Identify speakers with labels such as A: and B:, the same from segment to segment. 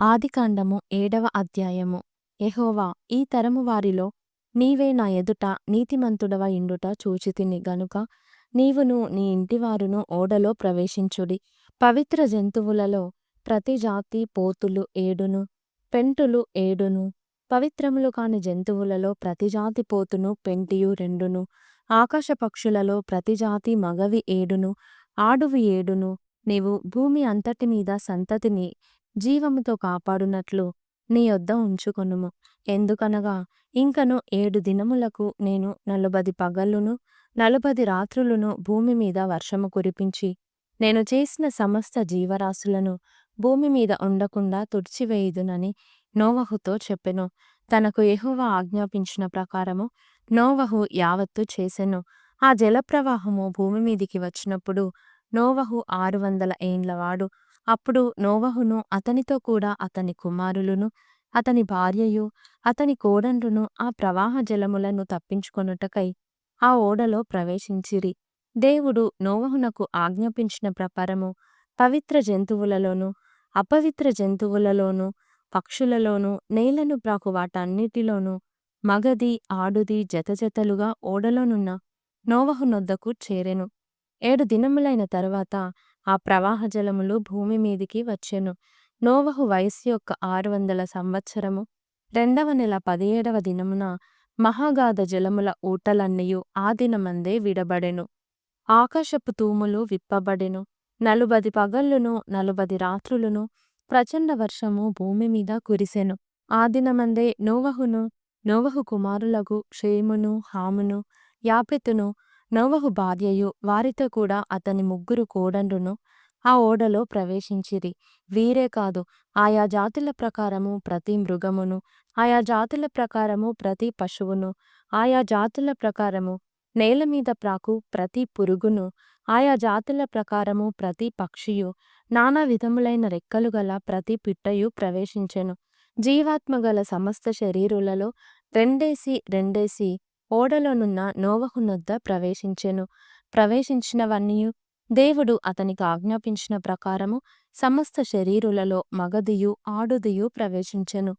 A: ఆదికాండము 7వ అధ్యాయము. యెహోవా, ఈ తరము వారిలో నీవే నా ఎదుట నీతిమంతుడవై యుండుట చూచితిని గనుక నీవును నీ ఇంటివారును ఓడలో ప్రవేశించుడి. పవిత్ర జంతువులలో ప్రతి జాతి పోతులు 7ను, పెంటులు 7ను, పవిత్రములు కాని జంతువులలో ప్రతి జాతి పోతును పెంటియు 2ను, ఆకాశ పక్షులలో ప్రతి జాతి మగవి 7ను, ఆడువి 7ను, నీవు భూమి అంతటి మీద సంతతిని జీవముతో కాపాడునట్లు నీ యొద్ద ఉంచుకొనుము. ఎందుకనగా ఇంకను 7 దినములకు నేను 40 పగలును 40 రాత్రులును భూమి మీద వర్షము కురిపించి నేను చేసిన సమస్త జీవరాశులను భూమి మీద ఉండకుండా తుడిచివేయుదునని నోవహుతో చెప్పెను. తనకు యెహోవా ఆజ్ఞాపించిన ప్రకారము నోవహు యావత్తు చేసెను. ఆ జలప్రవాహము భూమి మీదికి వచ్చినప్పుడు నోవహు 600 ఏండ్లవాడు. అప్పుడు నోవహును అతనితో కూడా అతని కుమారులును అతని భార్యయు అతని కోడండ్రును ఆ ప్రవాహ జలములను తప్పించుకొనుటకై ఆ ఓడలో ప్రవేశించిరి. దేవుడు నోవహునకు ఆజ్ఞాపించిన ప్రకారము పవిత్ర జంతువులలోను అపవిత్ర జంతువులలోను పక్షులలోను నేలను ప్రాకు వాటన్నిటిలోనూ మగది ఆడుది జతజతలుగా ఓడలోనున్న నోవహునొద్దకు చేరెను. 7 దినములైన తరువాత ఆ ప్రవాహ జలములు భూమి మీదికి వచ్చెను. నోవహు వయస్సు యొక్క 600 సంవత్సరము 2వ నెల 17వ దినమున మహాగాధ జలముల ఊటలన్నీయు ఆ దినమందే విడబడెను. ఆకాశపు తూములు విప్పబడెను. 40 పగళ్ళును 40 రాత్రులును ప్రచండ వర్షము భూమి మీద కురిసెను. ఆ దినమందే నోవహును నోవహు కుమారులగు షేమును హామును యాపెతును నోవహు భార్యయు వారితో కూడా అతని 3 కోడండ్రును ఆ ఓడలో ప్రవేశించిరి. వీరే కాదు, ఆయా జాతుల ప్రకారము ప్రతి మృగమును, ఆయా జాతుల ప్రకారము ప్రతి పశువును, ఆయా జాతుల ప్రకారము నేల మీద ప్రాకు ప్రతి పురుగును, ఆయా జాతుల ప్రకారము ప్రతి పక్షియు, నానా విధములైన రెక్కలు గల ప్రతి పిట్టయు ప్రవేశించెను. జీవాత్మ గల సమస్త శరీరులలో రెండేసి రెండేసి ఓడలోనున్న నోవహునొద్ద ప్రవేశించెను. ప్రవేశించినవన్నీయు దేవుడు అతనికి ఆజ్ఞాపించిన ప్రకారము సమస్త శరీరులలో మగదియు ఆడుదియు ప్రవేశించెను.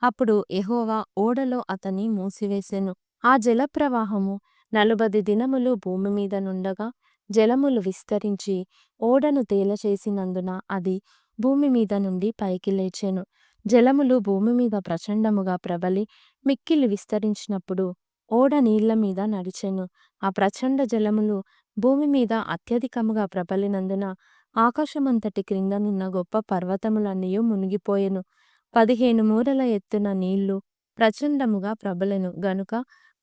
A: అప్పుడు యెహోవా ఓడలో అతని మూసివేసెను. ఆ జలప్రవాహము 40 దినములు భూమి మీద నుండగా జలములు విస్తరించి ఓడను తేలచేసినందున అది భూమి మీద నుండి పైకి లేచెను. జలములు భూమి మీద ప్రచండముగా ప్రబలి మిక్కిలి విస్తరించినప్పుడు ఓడ నీళ్ల మీద నడిచెను. ఆ ప్రచండ జలములు భూమి మీద అత్యధికముగా ప్రబలినందున ఆకాశమంతటి క్రిందనున్న గొప్ప పర్వతములన్నీయు మునిగిపోయెను. 15 మూరల ఎత్తున నీళ్లు ప్రచండముగా ప్రబలెను గనుక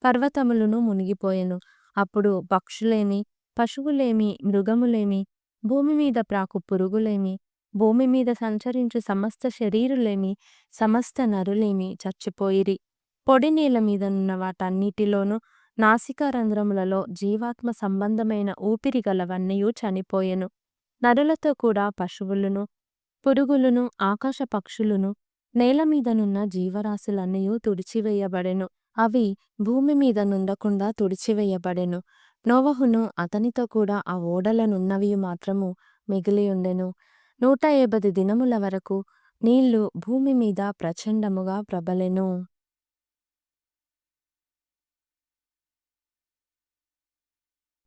A: పర్వతములను మునిగిపోయెను. అప్పుడు పక్షులేమి, పశువులేమి, మృగములేమి, భూమి మీద ప్రాకు పురుగులేమి, భూమి మీద సంచరించు సమస్త శరీరులేమి, సమస్త నరులేమి చచ్చిపోయిరి. పొడి నేల మీదనున్న వాటన్నిటిలోనూ నాసికారంధ్రములలో జీవాత్మ సంబంధమైన ఊపిరి గలవన్నీయు చనిపోయెను. నరులతో కూడా పశువులును పురుగులును ఆకాశ పక్షులును నేల మీదనున్న జీవరాశులన్నీయు తుడిచివేయబడెను. అవి భూమి మీద నుండకుండా తుడిచివేయబడెను. నోవహును అతనితో కూడా ఆ ఓడలనున్నవి మాత్రము మిగిలియుండెను. 150 దినముల వరకు నీళ్లు భూమి మీద ప్రచండముగా ప్రబలెను.